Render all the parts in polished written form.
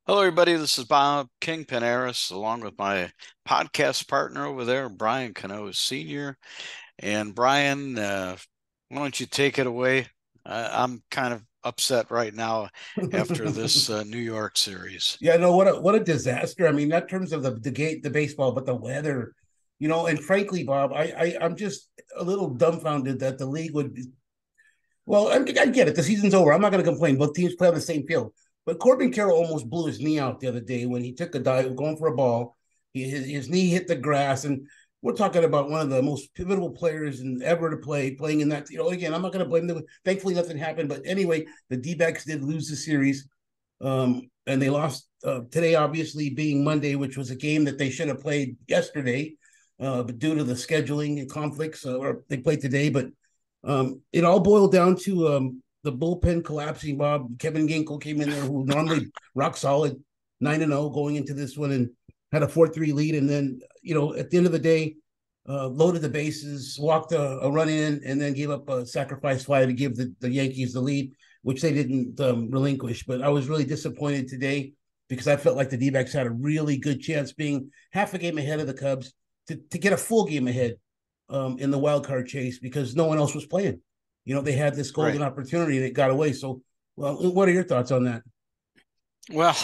Hello, everybody. This is Bob Kingpin Eres, along with my podcast partner over there, Brian Cano Sr. And Brian, why don't you take it away? I'm kind of upset right now after this New York series. Yeah, no, what a disaster. I mean, not in terms of the baseball, but the weather, and frankly, Bob, I'm just a little dumbfounded that the league would. Well, I get it. The season's over. I'm not going to complain. Both teams play on the same field. But Corbin Carroll almost blew his knee out the other day when he took a dive going for a ball. His knee hit the grass, and we're talking about one of the most pivotal players ever to playing in that. Again, I'm not going to blame them. Thankfully, nothing happened. But anyway, the D-backs did lose the series, and they lost today. Obviously, being Monday, which was a game that they should have played yesterday, but due to the scheduling and conflicts, or they played today. But it all boiled down to the bullpen collapsing. Bob Kevin Ginkel came in there, who normally rock solid 9-0 going into this one, and had a 4-3 lead. And then at the end of the day, loaded the bases, walked a run in, and then gave up a sacrifice fly to give the Yankees the lead, which they didn't relinquish. But I was really disappointed today because I felt like the D-backs had a really good chance, being half a game ahead of the Cubs, to get a full game ahead in the wild card chase, because no one else was playing. They had this golden Right. opportunity and it got away. So, well, what are your thoughts on that? Well,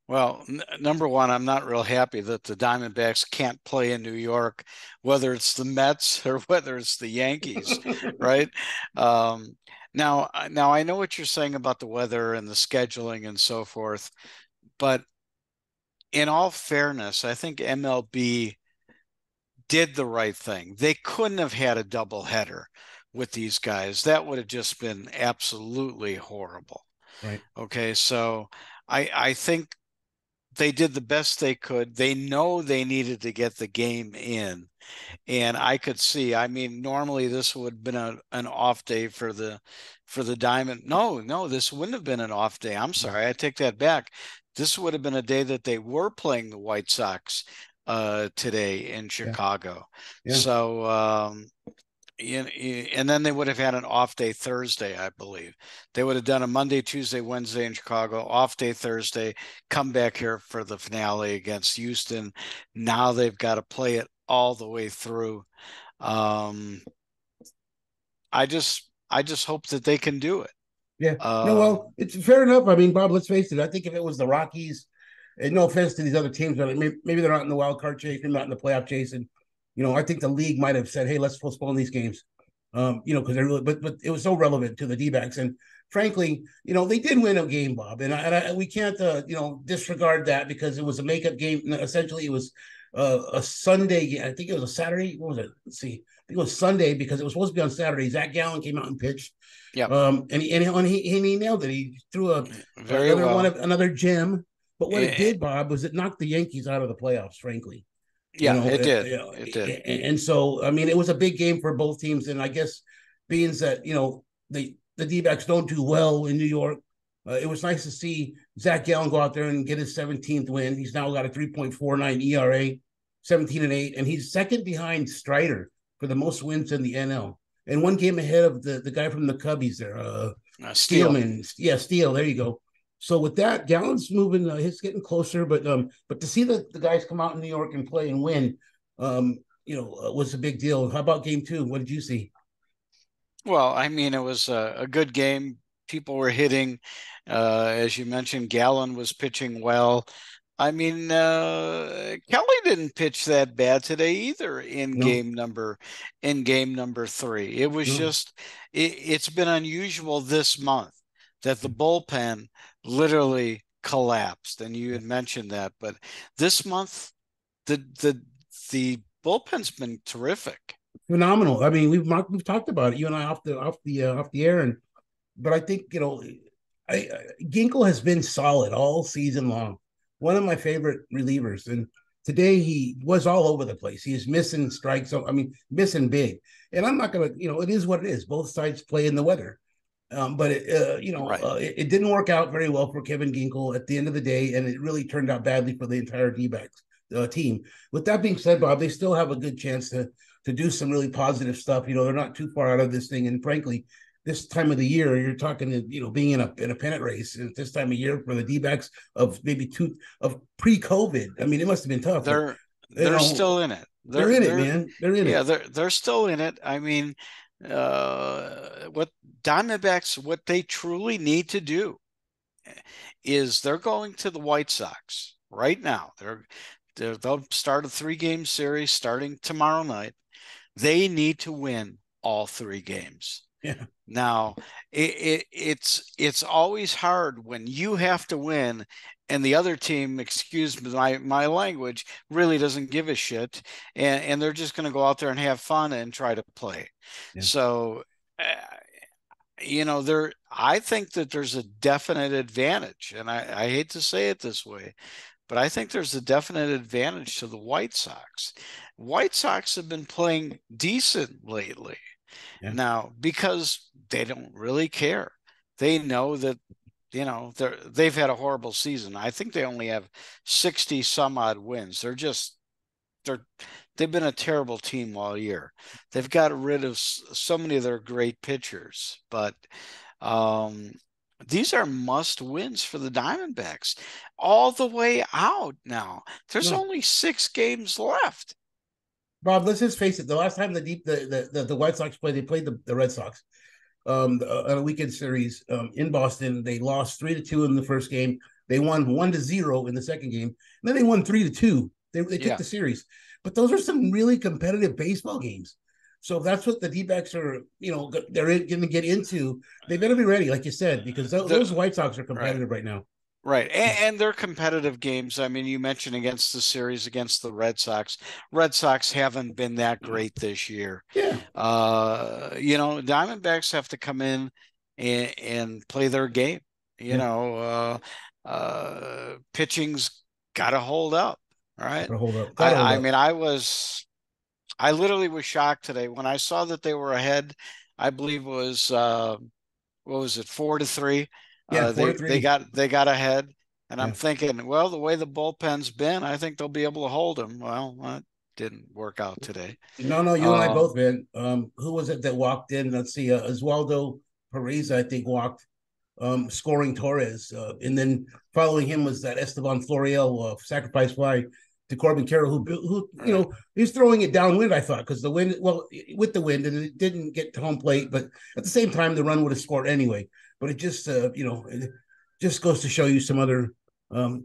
well, number one, I'm not real happy that the Diamondbacks can't play in New York, whether it's the Mets or whether it's the Yankees, right? Um, now I know what you're saying about the weather and the scheduling and so forth, but in all fairness, I think MLB did the right thing. They couldn't have had a doubleheader with these guys. That would have just been absolutely horrible. Right. Okay, so I think they did the best they could. They know they needed to get the game in. And I could see, I mean, normally this would have been an off day for the Diamond. No, this wouldn't have been an off day. I'm sorry, I take that back. This would have been a day that they were playing the White Sox today in Yeah. Chicago. Yeah. So and then they would have had an off day Thursday, I believe. They would have done a Monday, Tuesday, Wednesday in Chicago, off day Thursday, come back here for the finale against Houston. Now they've got to play it all the way through. Um, I just hope that they can do it. Yeah. No, Um, well, it's fair enough. I mean, Bob, let's face it. I think if it was the Rockies, and no offense to these other teams, but maybe they're not in the wild card chase, they're not in the playoff chase, and I think the league might have said, "Hey, let's postpone these games," because they're really, but it was so relevant to the D-backs, and frankly, they did win a game, Bob, and we can't, disregard that because it was a makeup game. Essentially, it was a Sunday. I think it was a Saturday. What was it? Let's see. I think it was Sunday because it was supposed to be on Saturday. Zac Gallen came out and pitched. yep, And he nailed it. He threw very well. another gem. But what it Eh, did, Bob, was it knocked the Yankees out of the playoffs. Frankly, yeah, it did. It did. and so I mean, it was a big game for both teams. And I guess being that the D-backs don't do well in New York, it was nice to see Zac Gallen go out there and get his 17th win. He's now got a 3.49 ERA, 17-8, and he's second behind Strider for the most wins in the NL, and one game ahead of the guy from the Cubbies there, Steele. Steelman. Yeah, Steele. There you go. So with that, Gallen's moving. He's getting closer, but to see the guys come out in New York and play and win, was a big deal. How about game two? What did you see? Well, I mean, it was a good game. People were hitting, as you mentioned. Gallen was pitching well. I mean, Kelly didn't pitch that bad today either No, in game number three. It was no. just it's been unusual this month that the bullpen literally collapsed, and you Yeah. had mentioned that. But this month, the the the bullpen's been terrific. Phenomenal. I mean, we've talked about it, you and I, off the air, and but I think Ginkle has been solid all season long. One of my favorite relievers, and today he was all over the place. He is missing strikes. So I mean, missing big. And I'm not gonna, it is what it is. Both sides play in the weather. But Right. it didn't work out very well for Kevin Ginkel at the end of the day, and it really turned out badly for the entire D-backs team. With that being said, Bob, they still have a good chance to do some really positive stuff. They're not too far out of this thing, and frankly, this time of the year, you're talking, being in a pennant race at this time of year for the D-backs of maybe of pre-COVID. I mean, it must have been tough, but They're you they're know, still in it. they're in it, man. They're in Yeah, it. they're still in it. I mean, what Diamondbacks, what they truly need to do is they're going to the White Sox right now. They'll start a 3-game series starting tomorrow night. They need to win all 3 games. Yeah, Now, it's always hard when you have to win and the other team, excuse my language, really doesn't give a shit, and they're just going to go out there and have fun and try to play. yeah. So, uh, there I think that there's a definite advantage, and I hate to say it this way, but I think there's a definite advantage to the White Sox. White Sox have been playing decent lately. Yeah. Now, because they don't really care. They know that, they've had a horrible season. I think they only have 60 some odd wins. They're they've been a terrible team all year. They've got rid of so many of their great pitchers, but um, these are must wins for the Diamondbacks all the way out now. There's No, only 6 games left. Bob, let's just face it. The last time the White Sox played, they played the Red Sox on a weekend series in Boston. They lost 3-2 in the first game. They won 1-0 in the second game. And then they won 3-2. They took Yeah. the series. But those are some really competitive baseball games. So if that's what the D-backs are, they're going to get into, they better be ready, like you said, because those White Sox are Right. competitive right now. Right. And they're competitive games. I mean, you mentioned against the series against the Red Sox. Red Sox haven't been that great this year. Yeah. Diamondbacks have to come in and play their game. Yeah. Pitching's got to hold up. All right. Gotta hold up. Gotta hold I up. mean, I literally was shocked today when I saw that they were ahead. I believe it was what was it, 4-3? Yeah, four They to they three. got they got ahead, and I'm Yeah. thinking, well, the way the bullpen's been, I think they'll be able to hold them. Well, that didn't work out today. No, no, you and I Um, both, man. Who was it that walked in? Let's see, Oswaldo Perez, I think, walked, scoring Torres, and then following him was that Esteban Florial sacrifice fly to Corbin Carroll, who right, he's throwing it downwind. I thought because the wind, well, with the wind, and it didn't get to home plate, but at the same time, the run would have scored anyway. But it just goes to show you some other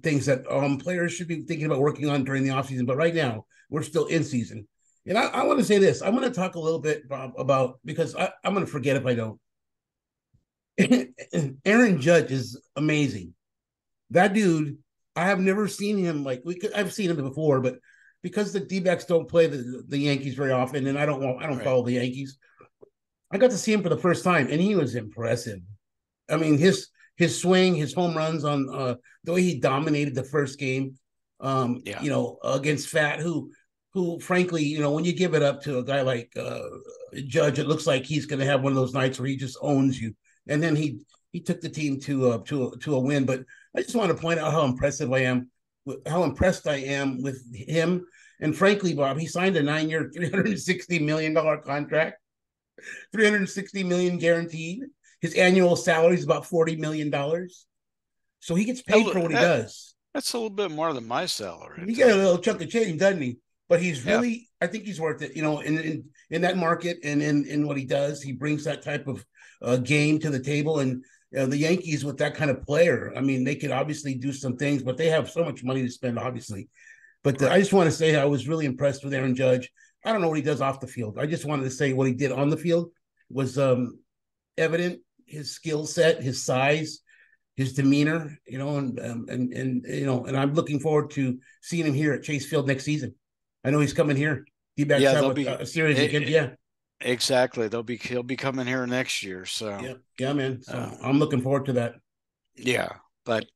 things that players should be thinking about working on during the offseason. But right now, we're still in season. And I want to say this. I'm going to talk a little bit, Bob, about because I'm going to forget if I don't. Aaron Judge is amazing. That dude, I have never seen him like I've seen him before, but because the D-backs don't play the Yankees very often, and I don't right. follow the Yankees. I got to see him for the first time, and he was impressive. I mean, his swing, his home runs on the way he dominated the first game, Yeah. against Pfaadt, who frankly, when you give it up to a guy like Judge, it looks like he's going to have one of those nights where he just owns you. And then he took the team to a win. But I just want to point out how impressed I am with him. And frankly, Bob, he signed a 9-year, $360 million contract, 360 million guaranteed. His annual salary is about $40 million, so he gets paid for what he does. That's a little bit more than my salary, I He tell got a you. little chunk of change, doesn't he? But he's Yeah. really, I think he's worth it. In that market and in what he does, he brings that type of game to the table. And the Yankees with that kind of player, I mean, they could obviously do some things, but they have so much money to spend, obviously. But I Right. just want to say I was really impressed with Aaron Judge. I don't know what he does off the field. I just wanted to say what he did on the field was evident. His skill set, his size, his demeanor, and I'm looking forward to seeing him here at Chase Field next season. I know he's coming here. D-backs Yeah, have they'll be a series it, again. Yeah, exactly. He'll be coming here next year. yeah, So, yeah, man. So uh, I'm looking forward to that. yeah, but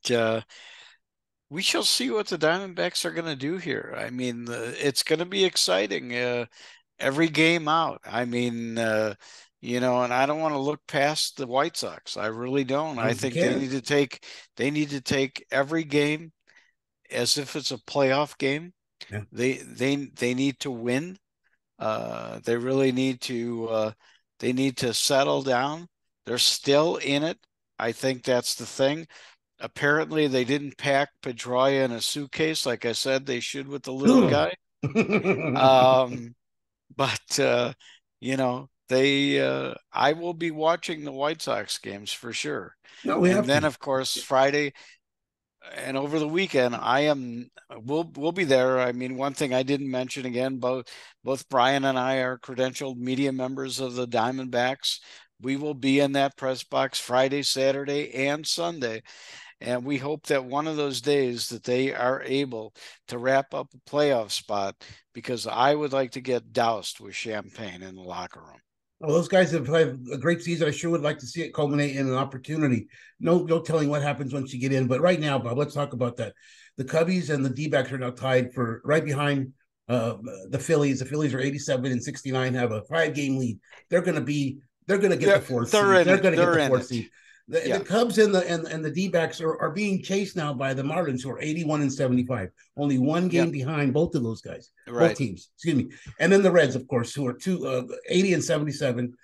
we shall see what the Diamondbacks are going to do here. I mean, it's going to be exciting. Every game out. I mean, and I don't want to look past the White Sox. I really don't. I No, you think can't. they need to take every game as if it's a playoff game. Yeah, They need to win. They really need to they need to settle down. They're still in it. I think that's the thing. Apparently, they didn't pack Pedroia in a suitcase like I said they should with the little guy. Um, but I will be watching the White Sox games for sure. No, we And have then, to. of course, Friday and over the weekend, we'll be there. I mean, one thing I didn't mention again, both Brian and I are credentialed media members of the Diamondbacks. We will be in that press box Friday, Saturday, and Sunday. And we hope that one of those days that they are able to wrap up a playoff spot, because I would like to get doused with champagne in the locker room. Well, those guys have had a great season. I sure would like to see it culminate in an opportunity. No telling what happens once you get in. But right now, Bob, let's talk about that. The Cubbies and the D-backs are now tied for right behind uh, the Phillies. The Phillies are 87 and 69, have a 5-game lead. They're gonna get the fourth They're seed. in They're it. gonna get They're the in fourth it. seed. The Yeah. Cubs and the D-backs are being chased now by the Marlins, who are 81 and 75. Only one Yeah. game behind both of those guys, both Right. teams. Excuse me. And then the Reds, of course, who are 80 and 77.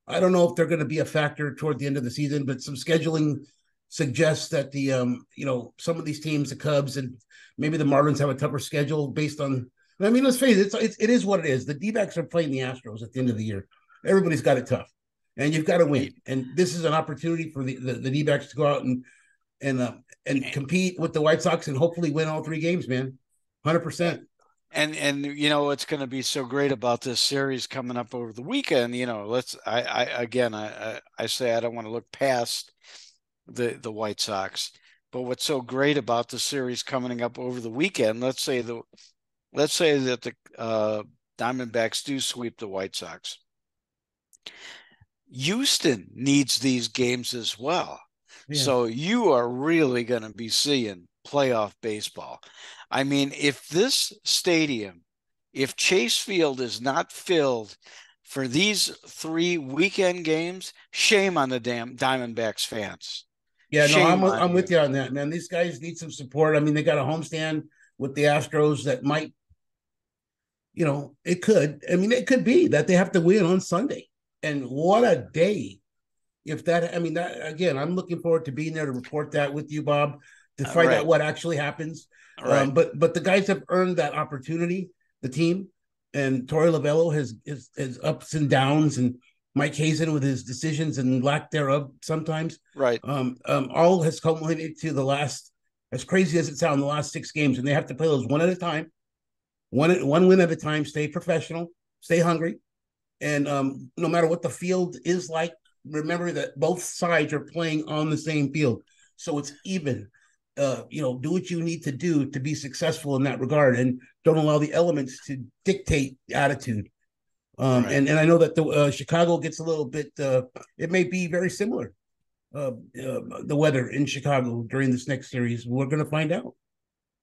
I don't know if they're going to be a factor toward the end of the season, but some scheduling suggests that some of these teams, the Cubs and maybe the Marlins, have a tougher schedule based on. I mean, let's face it, it is what it is. The D-backs are playing the Astros at the end of the year. Everybody's got it tough, and you've got to win. And this is an opportunity for the D-backs to go out and compete with the White Sox and hopefully win all 3 games, man. 100%. And what's going to be so great about this series coming up over the weekend, I say I don't want to look past the White Sox, but what's so great about the series coming up over the weekend, let's say that the Diamondbacks do sweep the White Sox. Houston needs these games as well. Yeah. So you are really going to be seeing playoff baseball. I mean, if Chase Field is not filled for these 3 weekend games, shame on the damn Diamondbacks fans. Yeah, no, Shame on I'm you. with you on that, man. These guys need some support. I mean, they got a homestand with the Astros that might, it could. I mean, it could be that they have to win on Sunday. And what a day. If that, I mean, that again, I'm looking forward to being there to report that with you, Bob, to find out Right, what actually happens. right, But the guys have earned that opportunity, the team, and Torey Lovello has his ups and downs, and Mike Hazen with his decisions and lack thereof sometimes. right. All has culminated to the last, as crazy as it sounds, the last 6 games, and they have to play those one at a time, one win at a time. Stay professional, stay hungry, and no matter what the field is like, remember that both sides are playing on the same field, so it's even. Do what you need to do to be successful in that regard, and don't allow the elements to dictate attitude. Right. And I know that the Chicago gets a little bit. It may be very similar. The weather in Chicago during this next series, we're going to find out.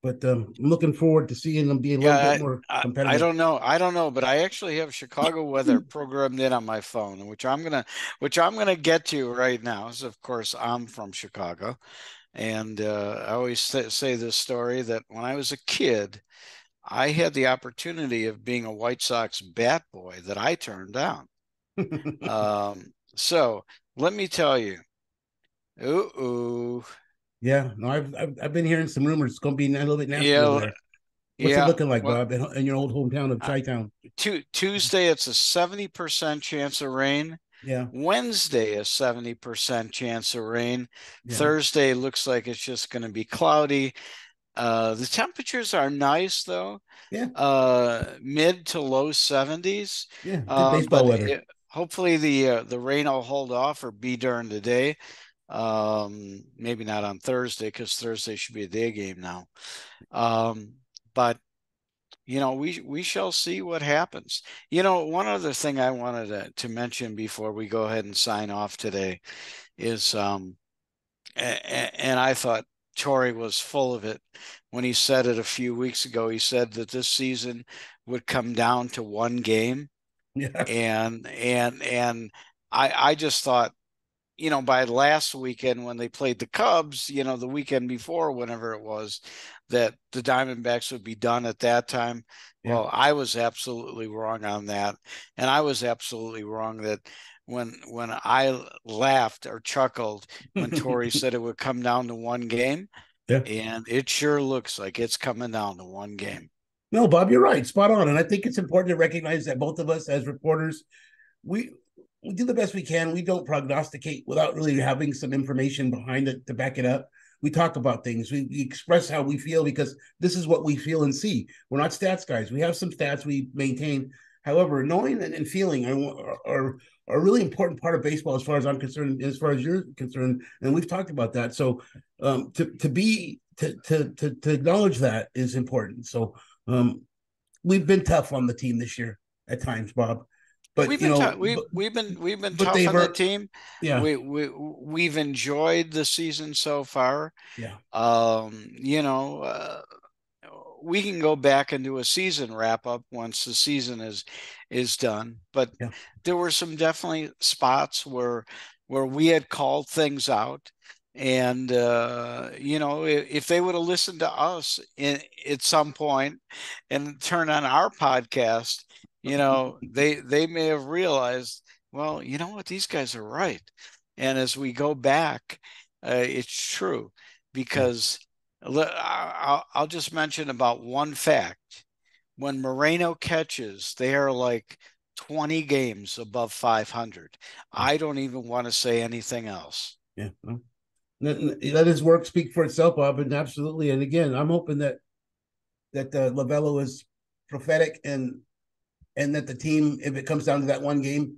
But I'm looking forward to seeing them be a little bit Yeah, more I competitive. don't know. I don't know, but I actually have Chicago weather programmed in on my phone, which I'm gonna get to right now. So of course I'm from Chicago, and I always say this story that when I was a kid, I had the opportunity of being a White Sox bat boy that I turned down. So let me tell you, ooh, Yeah, no, I've been hearing some rumors. It's going to be a little bit nasty over yeah, there. What's it yeah. looking like, Well, Bob, in your old hometown of Chi-Town? Tuesday, it's a 70% chance of rain. Yeah, Wednesday, a 70% chance of rain. yeah, Thursday looks like it's just going to be cloudy. The temperatures are nice though, yeah, mid to low 70s. yeah. Good baseball But weather. hopefully the rain will hold off or be during the day. Maybe not on Thursday because Thursday should be a day game now. But we shall see what happens. One other thing I wanted to mention before we go ahead and sign off today is, and I thought Torrey was full of it when he said it a few weeks ago. He said that this season would come down to one game, Yeah, and I just thought, by last weekend when they played the Cubs, the weekend before, whenever it was, that the Diamondbacks would be done at that time. yeah. Well, I was absolutely wrong on that. And I was absolutely wrong that when I laughed or chuckled when Torrey said it would come down to one game, Yeah. and it sure looks like it's coming down to one game. No, Bob, you're right. Spot on. And I think it's important to recognize that both of us as reporters, we we do the best we can. We don't prognosticate without really having some information behind it to back it up. We talk about things. We express how we feel because this is what we feel and see. We're not stats guys. We have some stats we maintain. However, knowing and feeling are a really important part of baseball as far as I'm concerned, as far as you're concerned. And we've talked about that. So to acknowledge that is important. So we've been tough on the team this year at times, Bob. But We've you been know, tough. We've been but tough they've on the earned, team. yeah, We've enjoyed the season so far. yeah, You know, we can go back and do a season wrap up once the season is done. But yeah, there were some definitely spots where we had called things out. And you know, if they would have listened to us at some point and turn on our podcast, you know, they may have realized, well, you know what, these guys are right. And as we go back, it's true yeah, because I'll just mention about one fact. When Moreno catches, they are like 20 games above 500. yeah, I don't even want to say anything else. yeah. Well, let his work speak for itself, Bob, and absolutely. And again, I'm hoping that Lavello is prophetic and that the team, if it comes down to that one game,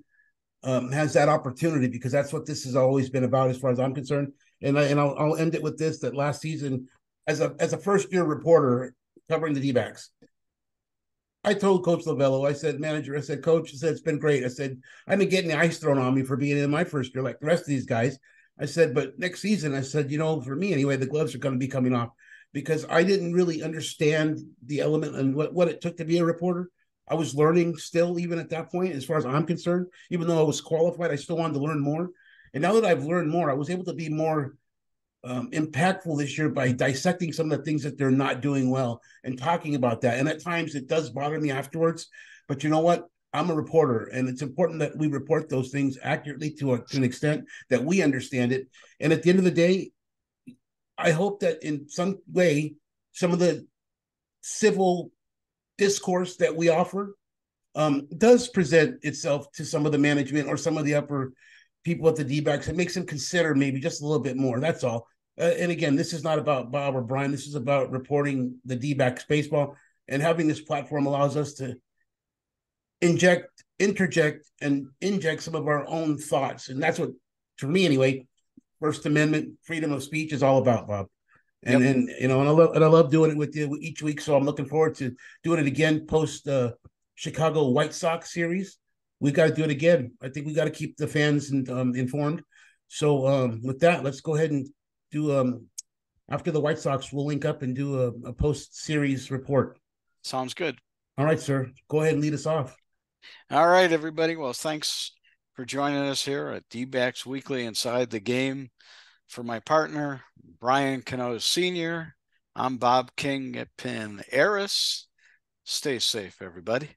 has that opportunity because that's what this has always been about, as far as I'm concerned. I'll end it with this: that last season, as a first year reporter covering the D-backs, I told Coach Lavello, I said, manager, I said, Coach, I said, it's been great. I said, I've been getting the ice thrown on me for being in my first year, like the rest of these guys. I said, but next season, I said, for me anyway, the gloves are going to be coming off because I didn't really understand the element and what it took to be a reporter. I was learning still, even at that point, as far as I'm concerned. Even though I was qualified, I still wanted to learn more. And now that I've learned more, I was able to be more impactful this year by dissecting some of the things that they're not doing well and talking about that. And at times it does bother me afterwards. But you know what? I'm a reporter, and it's important that we report those things accurately to an extent that we understand it. And at the end of the day, I hope that in some way, some of the civil discourse that we offer does present itself to some of the management or some of the upper people at the D-backs. It makes them consider maybe just a little bit more. That's all. And again, this is not about Bob or Brian. This is about reporting the D-backs baseball, and having this platform allows us to interject, and inject some of our own thoughts. And that's what, for me anyway, First Amendment freedom of speech is all about, Bob. And Yep. and I love doing it with you each week. So I'm looking forward to doing it again post Chicago White Sox series. We got to do it again. I think we got to keep the fans informed. So with that, let's go ahead and do after the White Sox, we'll link up and do a post series report. Sounds good. All right, sir. Go ahead and lead us off. All right, everybody. Well, thanks for joining us here at D-backs Weekly Inside the Game. For my partner, Brian Cano Sr., I'm Bob Kingpin Eres. Stay safe, everybody.